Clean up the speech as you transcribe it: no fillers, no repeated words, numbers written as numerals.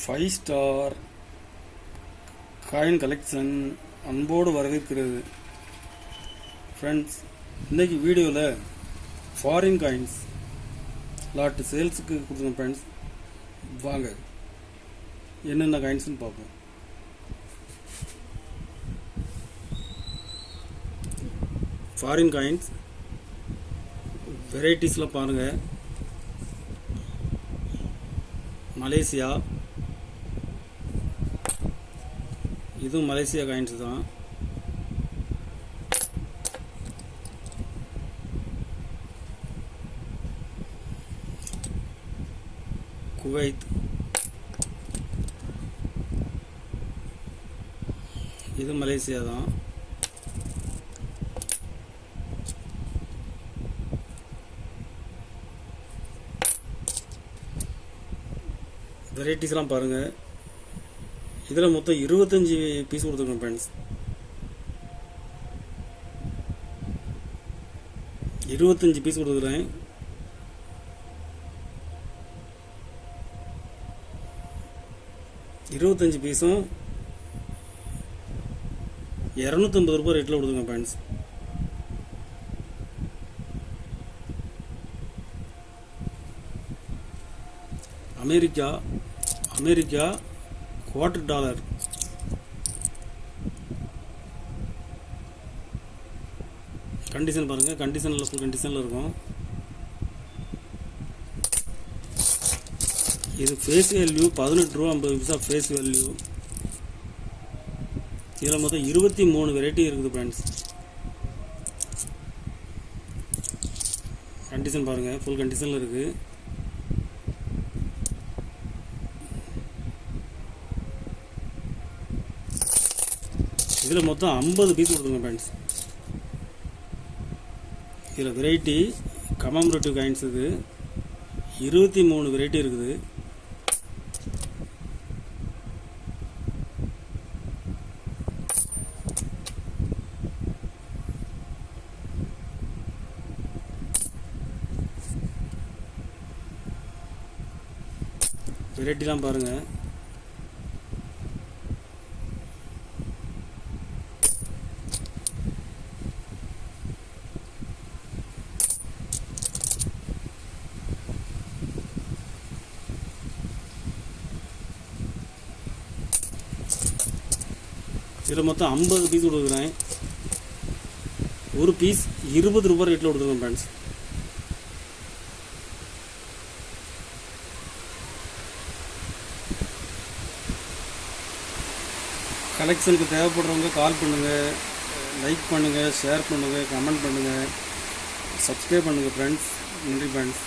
5 star coin collection அன்போடு வரவேற்கிறது. Friends, இன்றைக்கி வீடியோவில் ஃபாரின் காயின்ஸ் லாட்டு சேல்ஸுக்கு கொடுத்துருங்க. ஃப்ரெண்ட்ஸ், வாங்க என்னென்ன காயின்ஸ்னு பார்ப்போம். ஃபாரின் காயின்ஸ் வெரைட்டிஸில் பாருங்கள். மலேசியா, இதுவும் மலேசியா காயின்ஸ் தான். குவைத், இது மலேசியா தான். வெரைட்டிஸ்லாம் பாருங்கள். இதில் மொத்தம் 25 பீஸ் கொடுத்துருக்கோம் ஃப்ரெண்ட்ஸ். 25 பீஸ் கொடுத்துருக்கேன். இருபத்தஞ்சு பீஸும் 250 ரூபாய் ரேட்டில் கொடுத்துருக்கேன் ஃப்ரெண்ட்ஸ். அமெரிக்கா $250. கண்டிஷன் பாருங்கள், கண்டிஷனில் ஃபுல் கண்டிஷனில் இருக்கும். இது ஃபேஸ் வேல்யூ 18 ரூபா 50 பைசா ஃபேஸ் வேல்யூ. இதில் மொத்தம் 23 வெரைட்டி இருக்குது ஃப்ரெண்ட்ஸ். கண்டிஷன் பாருங்கள், ஃபுல் கண்டிஷனில் இருக்குது. இதில் மொத்தம் 50 பீஸ் கொடுத்துருங்க ஃப்ரெண்ட்ஸ். இதில் வெரைட்டி கமமரேட்டிவ் காயின்ஸ் இது 23 வெரைட்டி இருக்குது. வெரைட்டிலாம் பாருங்கள். இதில் மொத்தம் 50 பீஸ் கொடுக்குறேன். ஒரு பீஸ் 20 ரூபாய் ரேட்டில் கொடுத்துருக்கேன் ஃப்ரெண்ட்ஸ். கலெக்ஷனுக்கு தேவைப்படுறவங்க கால் பண்ணுங்கள், லைக் பண்ணுங்கள், ஷேர் பண்ணுங்கள், கமெண்ட் பண்ணுங்கள், சப்ஸ்கிரைப் பண்ணுங்கள் ஃப்ரெண்ட்ஸ். நன்றி ஃப்ரெண்ட்ஸ்.